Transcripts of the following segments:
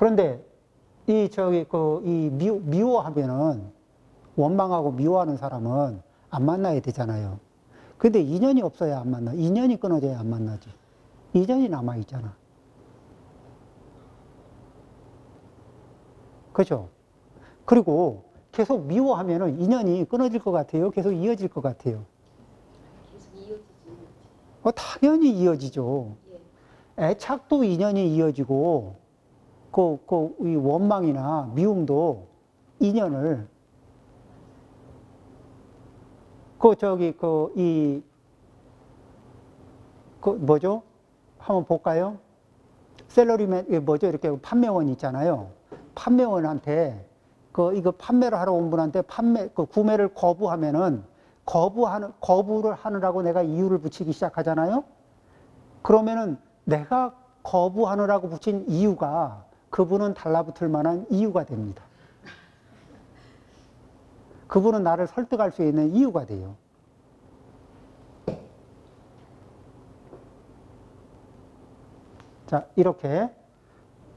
그런데 미워하면은, 원망하고 미워하는 사람은 안 만나야 되잖아요. 근데 인연이 없어야 안 만나. 인연이 끊어져야 안 만나지. 인연이 남아있잖아. 그죠? 그리고 계속 미워하면은 인연이 끊어질 것 같아요? 계속 이어질 것 같아요? 계속 이어지지. 당연히 이어지죠. 예. 애착도 인연이 이어지고, 이 원망이나 미움도 인연을, 뭐죠? 한번 볼까요? 샐러리맨, 뭐죠? 이렇게 판매원 있잖아요. 판매원한테, 이거 판매를 하러 온 분한테 구매를 거부하면은, 거부를 하느라고 내가 이유를 붙이기 시작하잖아요? 그러면은 내가 거부하느라고 붙인 이유가 그분은 달라붙을 만한 이유가 됩니다. 그분은 나를 설득할 수 있는 이유가 돼요. 자, 이렇게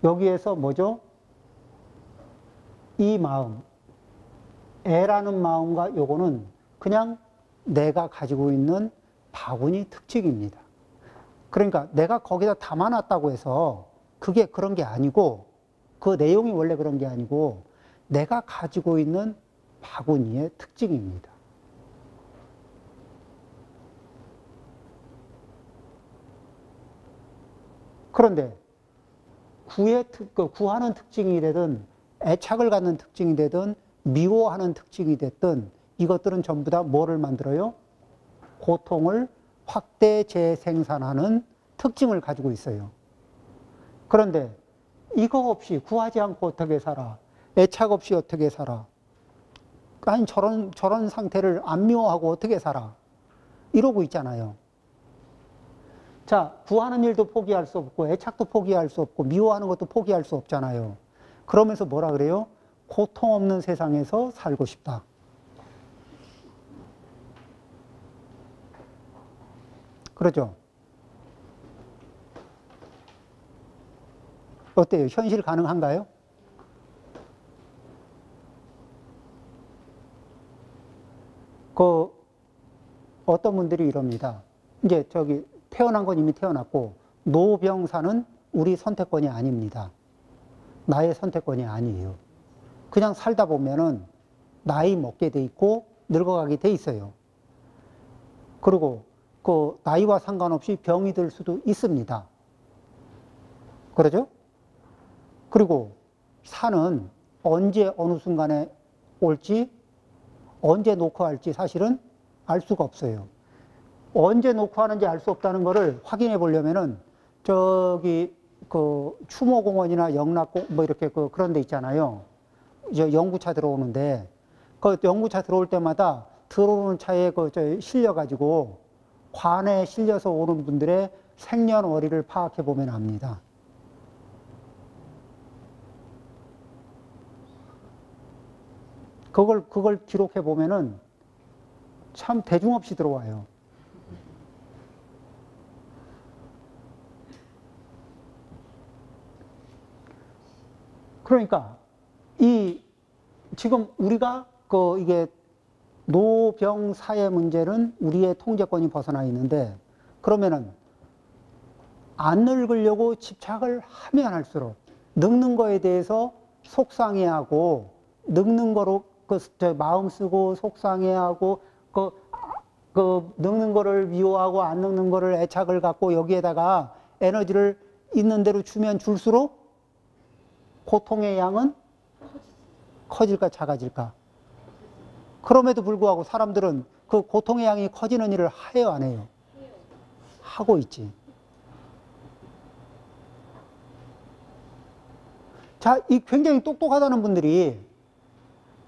여기에서 뭐죠? 이 마음, 애라는 마음과 요거는 그냥 내가 가지고 있는 바구니 특징입니다. 그러니까 내가 거기다 담아놨다고 해서 그게 그런 게 아니고, 그 내용이 원래 그런 게 아니고 내가 가지고 있는 바구니의 특징입니다. 그런데 구하는 특징이 되든 애착을 갖는 특징이 되든 미워하는 특징이 됐든 이것들은 전부 다 뭐를 만들어요? 고통을 확대 재생산하는 특징을 가지고 있어요. 그런데 이거 없이 구하지 않고 어떻게 살아? 애착 없이 어떻게 살아? 아니 저런 상태를 안 미워하고 어떻게 살아? 이러고 있잖아요. 자, 구하는 일도 포기할 수 없고 애착도 포기할 수 없고 미워하는 것도 포기할 수 없잖아요. 그러면서 뭐라 그래요? 고통 없는 세상에서 살고 싶다. 그러죠? 어때요? 현실 가능한가요? 어떤 분들이 이럽니다. 이제 태어난 건 이미 태어났고, 노병사는 우리 선택권이 아닙니다. 나의 선택권이 아니에요. 그냥 살다 보면은 나이 먹게 돼 있고, 늙어가게 돼 있어요. 그리고 나이와 상관없이 병이 들 수도 있습니다. 그러죠? 그리고 산은 언제 어느 순간에 올지, 언제 녹화할지 사실은 알 수가 없어요. 언제 녹화하는지 알 수 없다는 것을 확인해 보려면은 추모공원이나 영락공 뭐 이렇게 그런 데 있잖아요. 이제 연구차 들어오는데 그 연구차 들어올 때마다 들어오는 차에 실려가지고 관에 실려서 오는 분들의 생년월일을 파악해 보면 압니다. 그걸 기록해 보면은 참 대중 없이 들어와요. 그러니까 지금 우리가 이게 노병사의 문제는 우리의 통제권이 벗어나 있는데, 그러면은 안 늙으려고 집착을 하면 할수록 늙는 거에 대해서 속상해하고, 늙는 거로 마음 쓰고 속상해하고 늙는 거를 미워하고 안 늙는 거를 애착을 갖고 여기에다가 에너지를 있는 대로 주면 줄수록 고통의 양은 커질까 작아질까? 그럼에도 불구하고 사람들은 그 고통의 양이 커지는 일을 해요, 안 해요? 하고 있지. 자, 이 굉장히 똑똑하다는 분들이,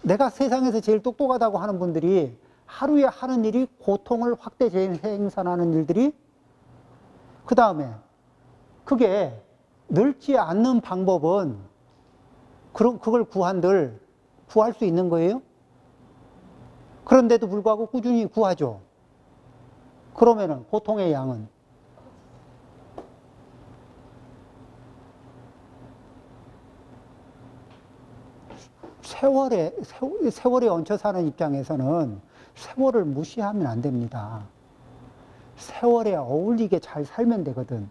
내가 세상에서 제일 똑똑하다고 하는 분들이 하루에 하는 일이 고통을 확대 재생산하는 일들이, 그 다음에 그게 늙지 않는 방법은 그걸 구할 수 있는 거예요? 그런데도 불구하고 꾸준히 구하죠. 그러면은 고통의 양은 세월에 얹혀 사는 입장에서는 세월을 무시하면 안 됩니다. 세월에 어울리게 잘 살면 되거든.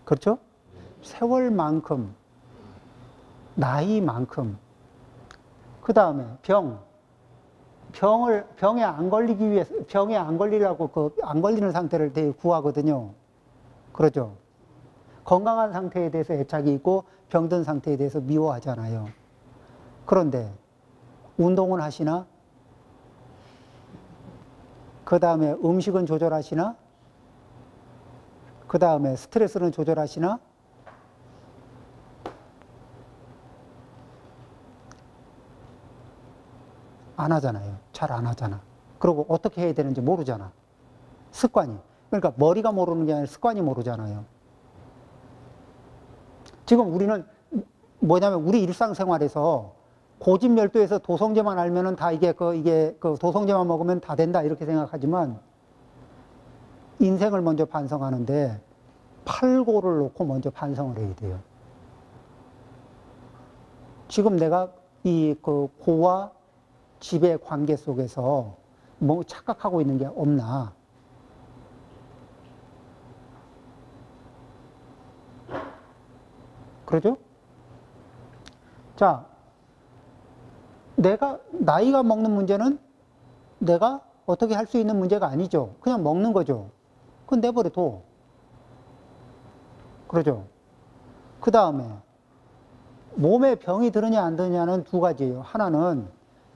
그렇죠? 세월만큼, 나이만큼, 그 다음에 병에 안 걸리기 위해서, 병에 안 걸리려고 안 걸리는 상태를 되게 구하거든요. 그러죠? 건강한 상태에 대해서 애착이 있고 병든 상태에 대해서 미워하잖아요. 그런데 운동은 하시나? 그 다음에 음식은 조절하시나? 그 다음에 스트레스는 조절하시나? 안 하잖아요. 잘 안 하잖아. 그리고 어떻게 해야 되는지 모르잖아. 습관이. 그러니까 머리가 모르는 게 아니라 습관이 모르잖아요. 지금 우리는 뭐냐면 우리 일상생활에서 고집열도에서 도성제만 알면은 다 이게 도성제만 먹으면 다 된다 이렇게 생각하지만 인생을 먼저 반성하는데 팔고를 놓고 먼저 반성을 해야 돼요. 지금 내가 고와 집의 관계 속에서 뭐 착각하고 있는 게 없나? 그러죠? 자, 나이가 먹는 문제는 내가 어떻게 할 수 있는 문제가 아니죠. 그냥 먹는 거죠. 그건 내버려둬. 그러죠? 그 다음에 몸에 병이 드느냐 안 드느냐는 두 가지예요. 하나는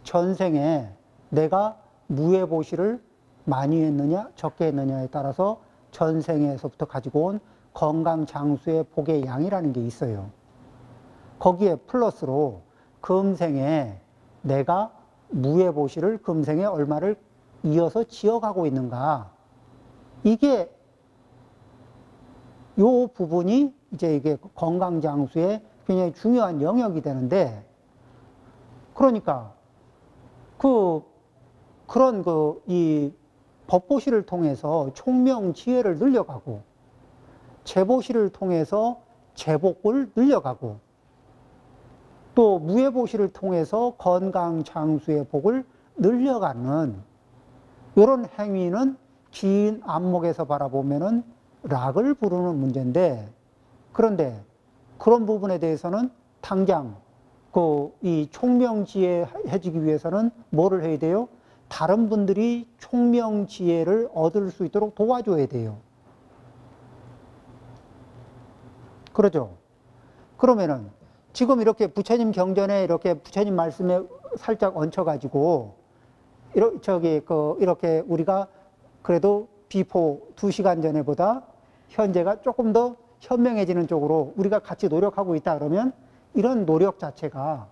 전생에 내가 무해보시를 많이 했느냐 적게 했느냐에 따라서 전생에서부터 가지고 온 건강 장수의 복의 양이라는 게 있어요. 거기에 플러스로 금생에 내가 무해보시를 금생에 얼마를 이어서 지어가고 있는가. 이게 요 부분이 이제 이게 건강 장수의 굉장히 중요한 영역이 되는데, 그러니까 이 법보시를 통해서 총명지혜를 늘려가고 재보시를 통해서 재복을 늘려가고 또 무해보시를 통해서 건강 장수의 복을 늘려가는 이런 행위는 긴 안목에서 바라보면은 락을 부르는 문제인데, 그런데 그런 부분에 대해서는 당장 이 총명지혜해지기 위해서는 뭐를 해야 돼요? 다른 분들이 총명지혜를 얻을 수 있도록 도와줘야 돼요. 그러죠? 그러면은 지금 이렇게 부처님 경전에 이렇게 부처님 말씀에 살짝 얹혀가지고 이렇게 우리가 그래도 비포 2시간 전에보다 현재가 조금 더 현명해지는 쪽으로 우리가 같이 노력하고 있다 그러면 이런 노력 자체가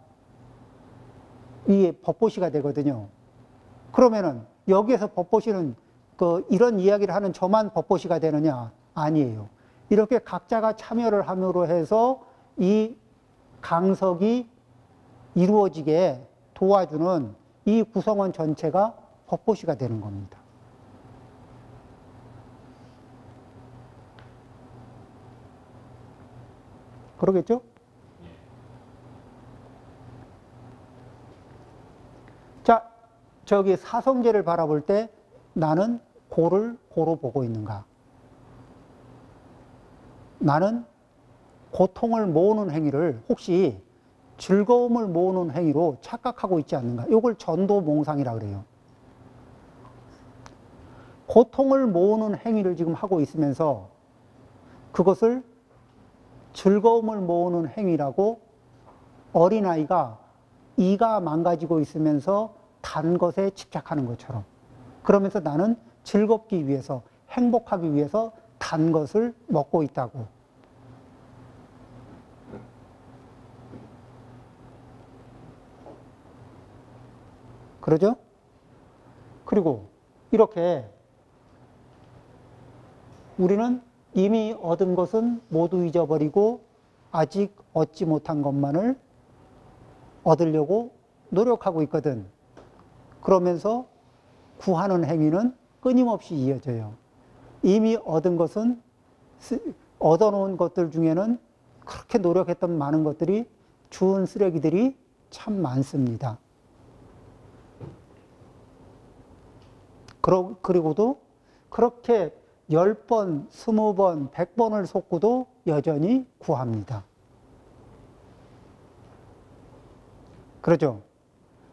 이 법보시가 되거든요. 그러면은 여기에서 법보시는 이런 이야기를 하는 저만 법보시가 되느냐? 아니에요. 이렇게 각자가 참여를 함으로 해서 이 강석이 이루어지게 도와주는 이 구성원 전체가 법보시가 되는 겁니다. 그러겠죠? 자, 저기 사성제를 바라볼 때 나는 고를 고로 보고 있는가? 나는 고통을 모으는 행위를 혹시 즐거움을 모으는 행위로 착각하고 있지 않는가? 이걸 전도몽상이라고 그래요. 고통을 모으는 행위를 지금 하고 있으면서 그것을 즐거움을 모으는 행위라고 어린아이가 이가 망가지고 있으면서 단 것에 집착하는 것처럼, 그러면서 나는 즐겁기 위해서 행복하기 위해서 단 것을 먹고 있다고. 그러죠? 그리고 이렇게 우리는 이미 얻은 것은 모두 잊어버리고 아직 얻지 못한 것만을 얻으려고 노력하고 있거든. 그러면서 구하는 행위는 끊임없이 이어져요. 이미 얻은 것은, 얻어놓은 것들 중에는 그렇게 노력했던 많은 것들이 주운 쓰레기들이 참 많습니다. 그리고도 그렇게 10번, 20번, 100번을 속고도 여전히 구합니다. 그러죠?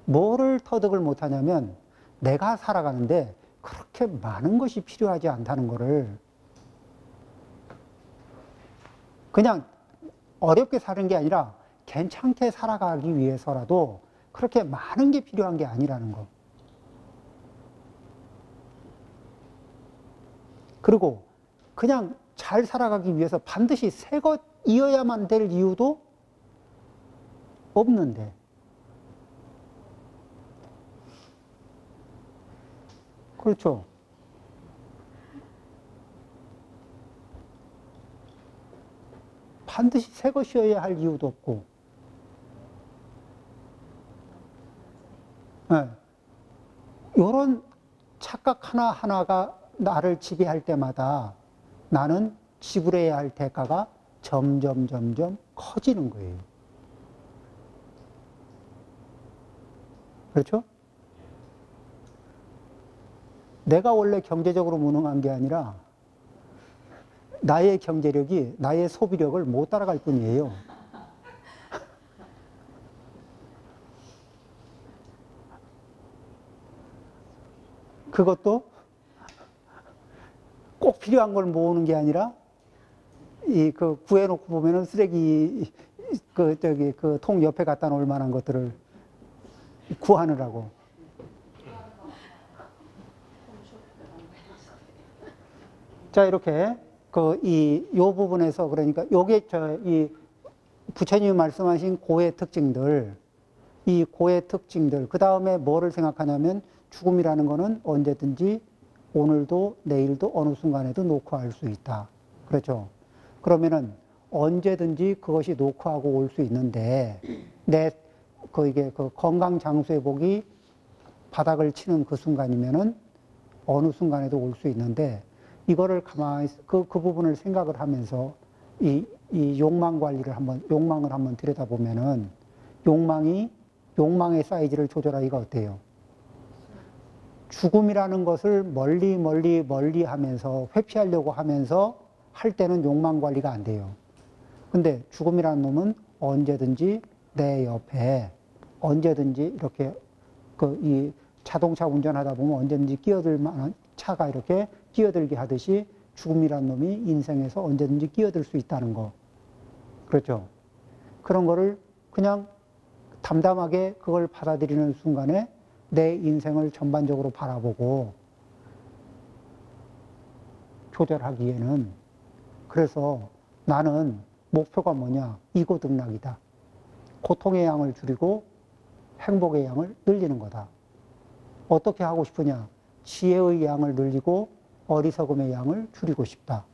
뭐를 터득을 못하냐면 내가 살아가는데 그렇게 많은 것이 필요하지 않다는 것을 그냥 어렵게 사는 게 아니라 괜찮게 살아가기 위해서라도 그렇게 많은 게 필요한 게 아니라는 거. 그리고 그냥 잘 살아가기 위해서 반드시 새 것이어야만 될 이유도 없는데. 그렇죠. 반드시 새 것이어야 할 이유도 없고. 네. 이런 착각 하나하나가 나를 지배할 때마다 나는 지불해야 할 대가가 점점 커지는 거예요. 그렇죠? 내가 원래 경제적으로 무능한 게 아니라 나의 경제력이 나의 소비력을 못 따라갈 뿐이에요. 그것도 꼭 필요한 걸 모으는 게 아니라 구해놓고 보면은 쓰레기 그 통 옆에 갖다 놓을 만한 것들을 구하느라고. 자, 이렇게 요 부분에서 그러니까 요게 이 부처님이 말씀하신 고의 특징들, 이 고의 특징들, 그 다음에 뭐를 생각하냐면 죽음이라는 거는 언제든지 오늘도 내일도 어느 순간에도 녹화할 수 있다. 그렇죠. 그러면은 언제든지 그것이 녹화하고 올 수 있는데 이게 건강 장수회복이 바닥을 치는 그 순간이면은 어느 순간에도 올 수 있는데 이거를 가만히 그 부분을 생각을 하면서 이 욕망 관리를 욕망을 한번 들여다보면은 욕망의 사이즈를 조절하기가 어때요? 죽음이라는 것을 멀리 하면서 회피하려고 하면서 할 때는 욕망 관리가 안 돼요. 근데 죽음이라는 놈은 언제든지 내 옆에 언제든지 이렇게 이 자동차 운전하다 보면 언제든지 끼어들 만한 차가 이렇게 끼어들게 하듯이 죽음이라는 놈이 인생에서 언제든지 끼어들 수 있다는 거. 그렇죠. 그런 거를 그냥 담담하게 그걸 받아들이는 순간에 내 인생을 전반적으로 바라보고 조절하기에는 그래서 나는 목표가 뭐냐? 이고등락이다. 고통의 양을 줄이고 행복의 양을 늘리는 거다. 어떻게 하고 싶으냐? 지혜의 양을 늘리고 어리석음의 양을 줄이고 싶다.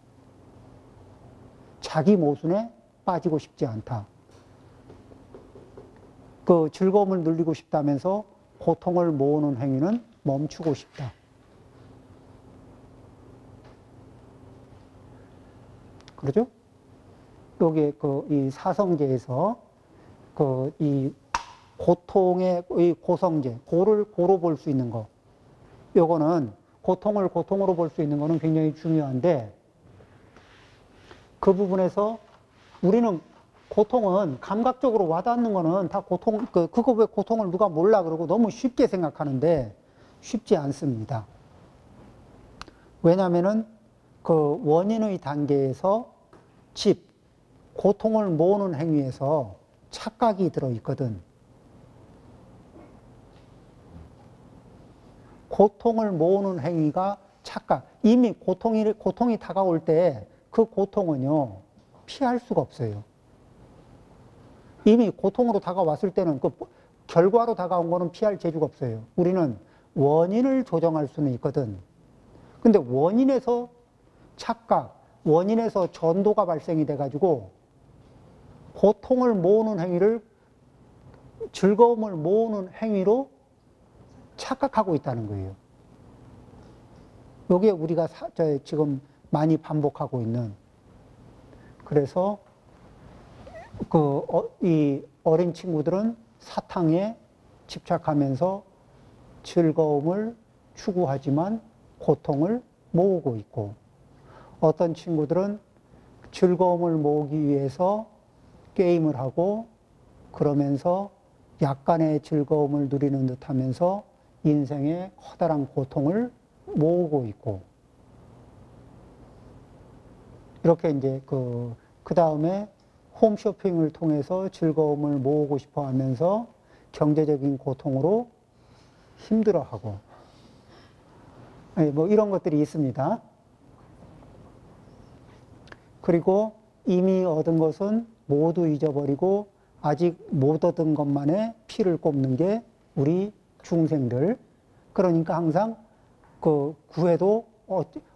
자기 모순에 빠지고 싶지 않다. 그 즐거움을 늘리고 싶다면서 고통을 모으는 행위는 멈추고 싶다. 그러죠? 여기 이 사성제에서 이 고통의 이 고성제, 고로 볼 수 있는 거. 요거는 고통을 고통으로 볼 수 있는 거는 굉장히 중요한데 그 부분에서 우리는 고통은 감각적으로 와닿는 거는 다 그거 왜 고통을 누가 몰라 그러고 너무 쉽게 생각하는데 쉽지 않습니다. 왜냐면은 그 원인의 단계에서 고통을 모으는 행위에서 착각이 들어있거든. 고통을 모으는 행위가 착각. 이미 고통이 다가올 때 그 고통은요, 피할 수가 없어요. 이미 고통으로 다가왔을 때는 그 결과로 다가온 거는 피할 재주가 없어요. 우리는 원인을 조정할 수는 있거든. 근데 원인에서 착각, 원인에서 전도가 발생이 돼가지고 고통을 모으는 행위를 즐거움을 모으는 행위로 착각하고 있다는 거예요. 이게 우리가 지금 많이 반복하고 있는. 그래서 이 어린 친구들은 사탕에 집착하면서 즐거움을 추구하지만 고통을 모으고 있고, 어떤 친구들은 즐거움을 모으기 위해서 게임을 하고 그러면서 약간의 즐거움을 누리는 듯 하면서 인생의 커다란 고통을 모으고 있고, 이렇게 이제 그 다음에 홈쇼핑을 통해서 즐거움을 모으고 싶어 하면서 경제적인 고통으로 힘들어하고, 뭐 이런 것들이 있습니다. 그리고 이미 얻은 것은 모두 잊어버리고 아직 못 얻은 것만에 피를 꼽는 게 우리 중생들. 그러니까 항상 구해도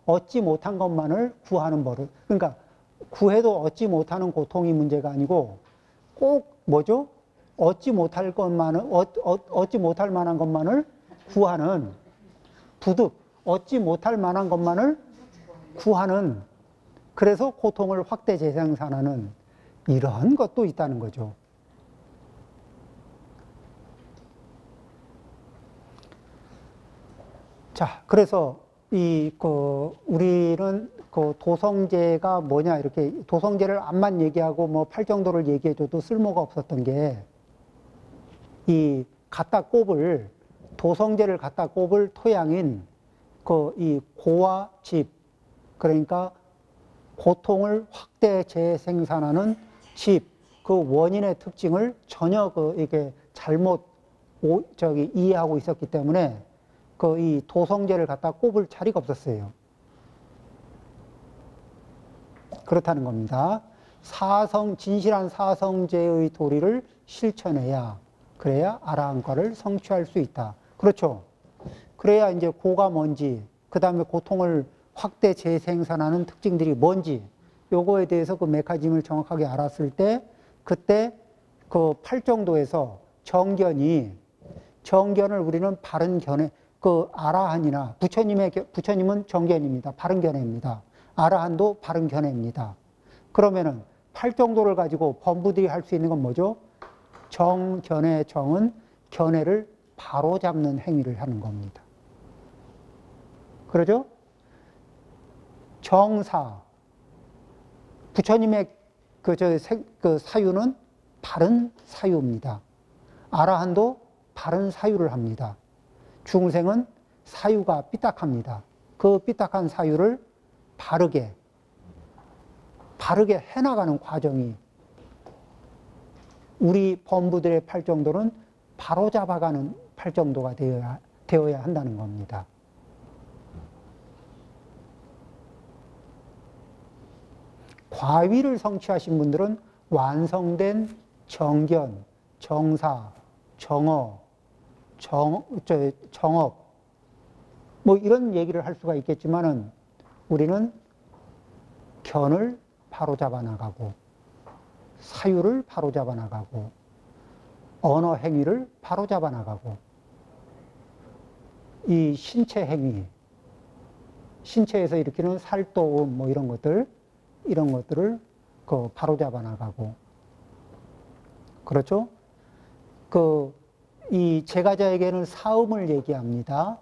얻지 못한 것만을 구하는 버릇. 그러니까 구해도 얻지 못하는 고통이 문제가 아니고 꼭 뭐죠? 얻지 못할 만한 것만을 구하는, 부득 얻지 못할 만한 것만을 구하는, 그래서 고통을 확대 재생산하는 이런 것도 있다는 거죠. 자, 그래서 우리는 도성제가 뭐냐, 이렇게 도성제를 암만 얘기하고 뭐 팔정도를 얘기해줘도 쓸모가 없었던 게, 도성제를 갖다 꼽을 토양인 이 고와 집, 그러니까 고통을 확대 재생산하는 집, 그 원인의 특징을 전혀 이게 잘못 이해하고 있었기 때문에 이 도성제를 갖다 꼽을 자리가 없었어요. 그렇다는 겁니다. 진실한 사성제의 도리를 실천해야, 그래야 아라한과를 성취할 수 있다. 그렇죠. 그래야 이제 고가 뭔지, 그 다음에 고통을 확대 재생산하는 특징들이 뭔지, 요거에 대해서 그 메커니즘을 정확하게 알았을 때, 그때 그 팔정도에서 정견을 우리는 바른 견해, 아라한이나 부처님은 정견입니다. 바른 견해입니다. 아라한도 바른 견해입니다. 그러면은 팔정도를 가지고 범부들이 할 수 있는 건 뭐죠? 정견의 정은 견해를 바로잡는 행위를 하는 겁니다. 그러죠? 정사, 부처님의 사유는 바른 사유입니다. 아라한도 바른 사유를 합니다. 중생은 사유가 삐딱합니다. 그 삐딱한 사유를 바르게 해나가는 과정이, 우리 범부들의 팔정도는 바로잡아가는 팔정도가 되어야 한다는 겁니다. 과위를 성취하신 분들은 완성된 정견, 정사, 정어, 정업, 뭐 이런 얘기를 할 수가 있겠지만은, 우리는 견을 바로잡아 나가고, 사유를 바로잡아 나가고, 언어 행위를 바로잡아 나가고, 이 신체 행위, 신체에서 일으키는 살도음 뭐 이런 것들을 바로잡아 나가고, 그렇죠? 이 제가자에게는 사음을 얘기합니다.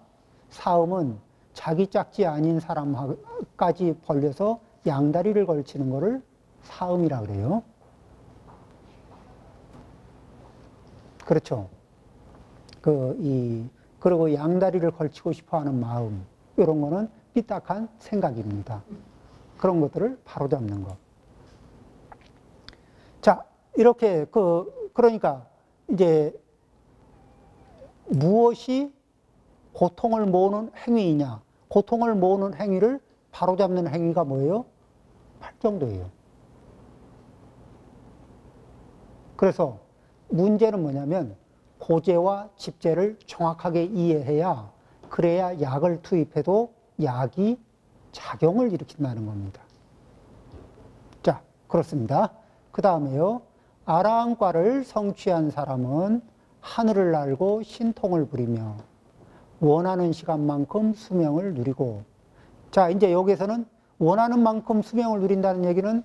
사음은 자기 짝지 아닌 사람까지 벌려서 양다리를 걸치는 것을 사음이라 그래요. 그렇죠. 그리고 양다리를 걸치고 싶어 하는 마음, 이런 거는 삐딱한 생각입니다. 그런 것들을 바로잡는 것. 자, 이렇게 그러니까 이제 무엇이 고통을 모으는 행위이냐? 고통을 모으는 행위를 바로잡는 행위가 뭐예요? 팔정도예요. 그래서 문제는 뭐냐면 고제와 집제를 정확하게 이해해야, 그래야 약을 투입해도 약이 작용을 일으킨다는 겁니다. 자, 그렇습니다. 그 다음에요. 아라한과를 성취한 사람은 하늘을 날고 신통을 부리며 원하는 시간만큼 수명을 누리고, 자, 이제 여기서는 원하는 만큼 수명을 누린다는 얘기는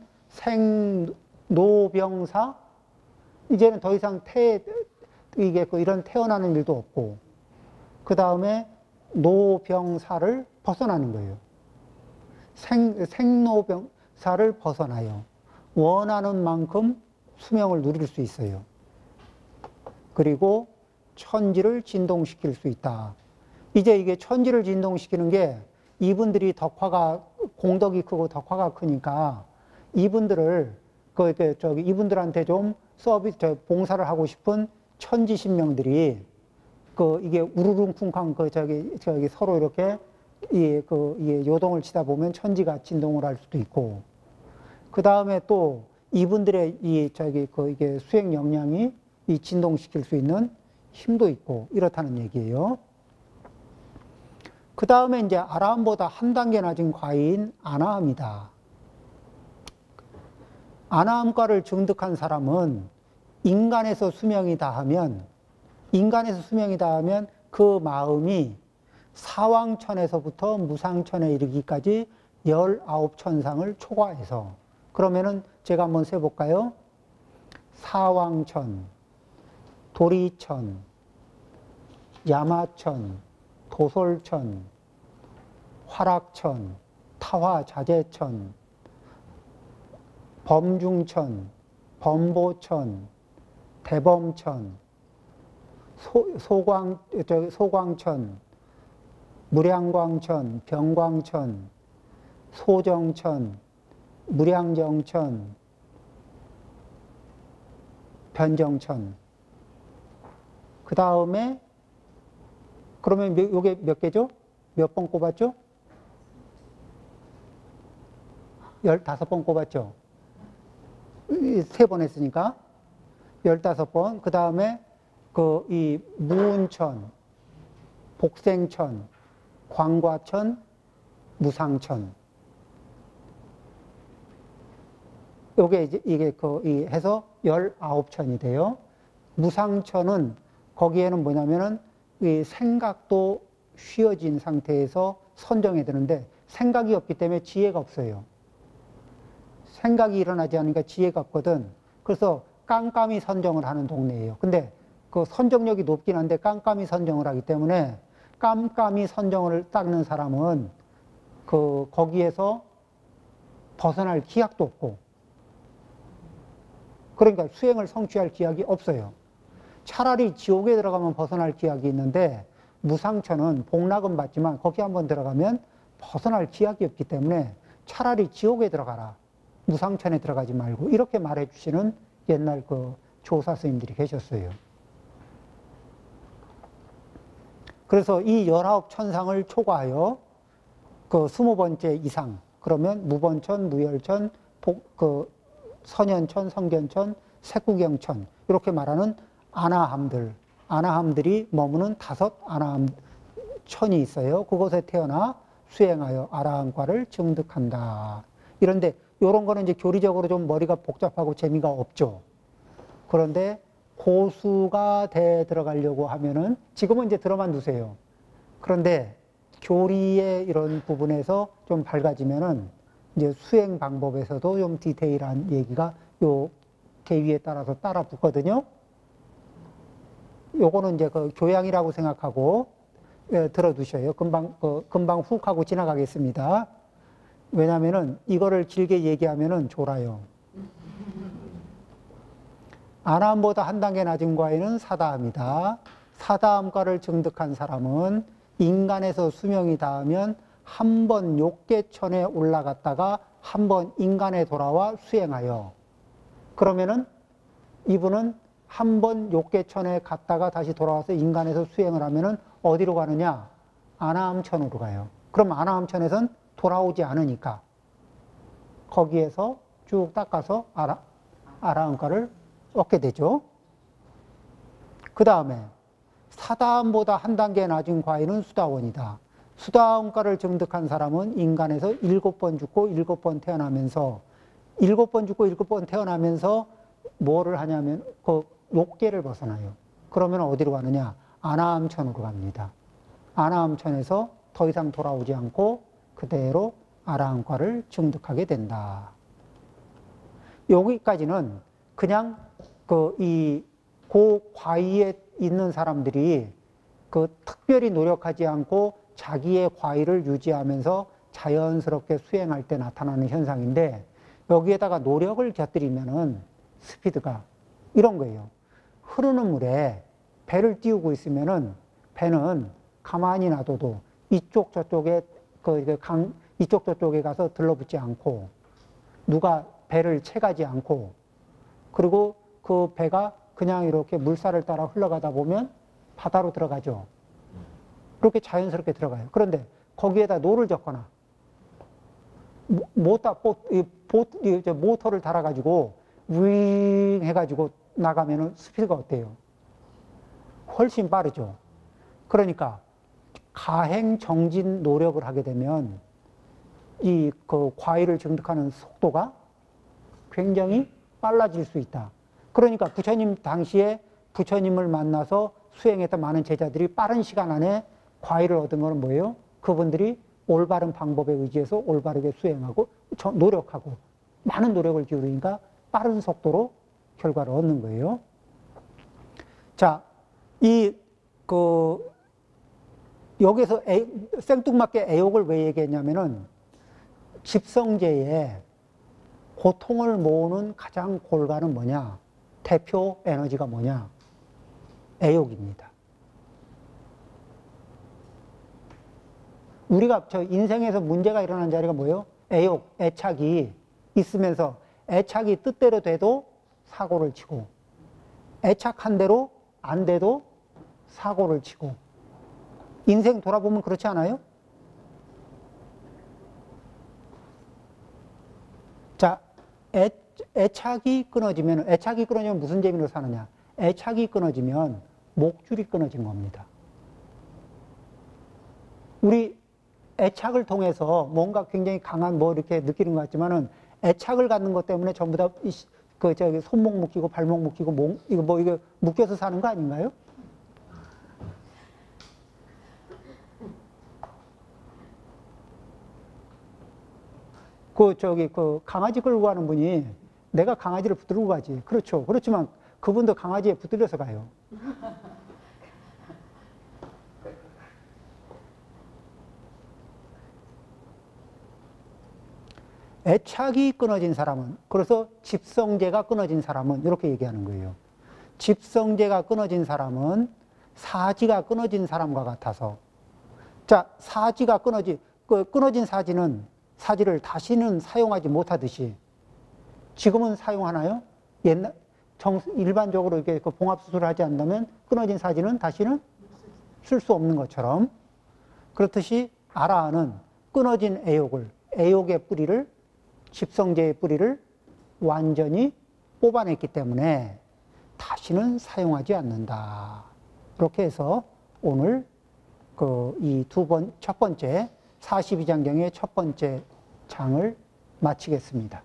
생로병사 이제는 더 이상 이게 이런 태어나는 일도 없고, 그 다음에 노병사를 벗어나는 거예요. 생로병사를 벗어나요. 원하는 만큼 수명을 누릴 수 있어요. 그리고 천지를 진동시킬 수 있다. 이제 이게 천지를 진동시키는 게 이분들이 공덕이 크고 덕화가 크니까 이분들을 이분들한테 좀 봉사를 하고 싶은 천지신명들이 이게 우르릉쿵쾅 서로 이렇게 이게 요동을 치다 보면 천지가 진동을 할 수도 있고, 그 다음에 또 이분들의 이게 수행 역량이 이 진동시킬 수 있는 힘도 있고 이렇다는 얘기예요. 그 다음에 이제 아라함보다 한 단계 낮은 과인 아나함이다. 아나함과를 증득한 사람은 인간에서 수명이 다하면 그 마음이 사왕천에서부터 무상천에 이르기까지 19천상을 초과해서, 그러면은 제가 한번 세볼까요? 사왕천, 도리천, 야마천, 도솔천, 화락천, 타화자재천, 범중천, 범보천, 대범천, 소광천, 무량광천, 병광천, 소정천, 무량정천, 변정천. 그 다음에 그러면 이게 몇 개죠? 몇 번 꼽았죠? 15번 꼽았죠? 3번 했으니까 15번. 그 다음에 이 무운천, 복생천, 광과천, 무상천. 이게 해서 19천이 돼요. 무상천은 거기에는 뭐냐면은 이 생각도 쉬어진 상태에서 선정해야 되는데 생각이 없기 때문에 지혜가 없어요. 생각이 일어나지 않으니까 지혜가 없거든. 그래서 깜깜이 선정을 하는 동네예요. 근데 그 선정력이 높긴 한데 깜깜이 선정을 하기 때문에 깜깜이 선정을 닦는 사람은 거기에서 벗어날 기약도 없고, 그러니까 수행을 성취할 기약이 없어요. 차라리 지옥에 들어가면 벗어날 기약이 있는데 무상천은 복락은 받지만 거기 한번 들어가면 벗어날 기약이 없기 때문에 차라리 지옥에 들어가라, 무상천에 들어가지 말고, 이렇게 말해 주시는 옛날 조사 스님들이 계셨어요. 그래서 이 19천상을 초과하여 20번째 이상, 그러면 무번천, 무열천, 선현천, 성견천, 색구경천, 이렇게 말하는 아나함들이 머무는 5 아나함천이 있어요. 그곳에 태어나 수행하여 아라함과를 증득한다. 이런데 이런 거는 이제 교리적으로 좀 머리가 복잡하고 재미가 없죠. 그런데 고수가 돼 들어가려고 하면은 지금은 이제 들어만 두세요. 그런데 교리의 이런 부분에서 좀 밝아지면은 이제 수행 방법에서도 좀 디테일한 얘기가 요 계위에 따라서 따라 붙거든요. 요거는 이제 교양이라고 생각하고 들어두셔요. 금방 훅 하고 지나가겠습니다. 왜냐면은 이거를 길게 얘기하면은 졸아요. 아나함보다 한 단계 낮은 과에는 사다함이다. 사다함과를 증득한 사람은 인간에서 수명이 닿으면 한 번 욕계천에 올라갔다가 한 번 인간에 돌아와 수행하여, 그러면은 이분은 한 번 욕계천에 갔다가 다시 돌아와서 인간에서 수행을 하면은 어디로 가느냐? 아나함천으로 가요. 그럼 아나함천에선 돌아오지 않으니까 거기에서 쭉 닦아서 아라함과를 얻게 되죠. 그 다음에 사다함보다 한 단계 낮은 과인은 수다원이다. 수다원과를 증득한 사람은 인간에서 7번 죽고 7번 태어나면서 7번 죽고 7번 태어나면서 뭐를 하냐면 욕계를 벗어나요. 그러면 어디로 가느냐? 아나함천으로 갑니다. 아나함천에서 더 이상 돌아오지 않고 그대로 아라함과를 증득하게 된다. 여기까지는 그냥 과위에 있는 사람들이 특별히 노력하지 않고 자기의 과위를 유지하면서 자연스럽게 수행할 때 나타나는 현상인데, 여기에다가 노력을 곁들이면은 스피드가 이런 거예요. 흐르는 물에 배를 띄우고 있으면은 배는 가만히 놔둬도 이쪽 저쪽에 이쪽 저쪽에 가서 들러붙지 않고, 누가 배를 채가지 않고, 그리고 그 배가 그냥 이렇게 물살을 따라 흘러가다 보면 바다로 들어가죠. 그렇게 자연스럽게 들어가요. 그런데 거기에다 노를 젓거나 모터를 달아가지고 윙 해가지고 나가면은 스피드가 어때요? 훨씬 빠르죠. 그러니까 가행 정진 노력을 하게 되면 과위를 증득하는 속도가 굉장히 빨라질 수 있다. 그러니까 부처님 당시에 부처님을 만나서 수행했던 많은 제자들이 빠른 시간 안에 과위를 얻은 것은 뭐예요? 그분들이 올바른 방법에 의지해서 올바르게 수행하고 노력하고 많은 노력을 기울이니까 빠른 속도로 결과를 얻는 거예요. 자, 여기서 생뚱맞게 애욕을 왜 얘기했냐면은, 집성제에 고통을 모으는 가장 골간은 뭐냐? 대표 에너지가 뭐냐? 애욕입니다. 우리가 인생에서 문제가 일어난 자리가 뭐예요? 애욕, 애착이 있으면서 애착이 뜻대로 돼도 사고를 치고, 애착한 대로 안 돼도 사고를 치고, 인생 돌아보면 그렇지 않아요? 자, 애착이 끊어지면 무슨 재미로 사느냐? 애착이 끊어지면 목줄이 끊어진 겁니다. 우리 애착을 통해서 뭔가 굉장히 강한 이렇게 느끼는 것 같지만은, 애착을 갖는 것 때문에 전부 다 손목 묶이고 발목 묶이고 이거 묶여서 사는 거 아닌가요? 강아지 끌고 가는 분이 내가 강아지를 붙들고 가지. 그렇죠. 그렇지만 그분도 강아지에 붙들려서 가요. 애착이 끊어진 사람은, 그래서 집성제가 끊어진 사람은 이렇게 얘기하는 거예요. 집성제가 끊어진 사람은 사지가 끊어진 사람과 같아서, 자, 사지가 끊어진 사지를 다시는 사용하지 못하듯이, 지금은 사용하나요? 일반적으로 이렇게 봉합수술을 하지 않는다면 끊어진 사지는 다시는 쓸 수 없는 것처럼, 그렇듯이 아라한은 끊어진 애욕의 뿌리를, 집성제의 뿌리를 완전히 뽑아냈기 때문에 다시는 사용하지 않는다. 이렇게 해서 오늘 첫 번째 42장경의 첫 번째 장을 마치겠습니다.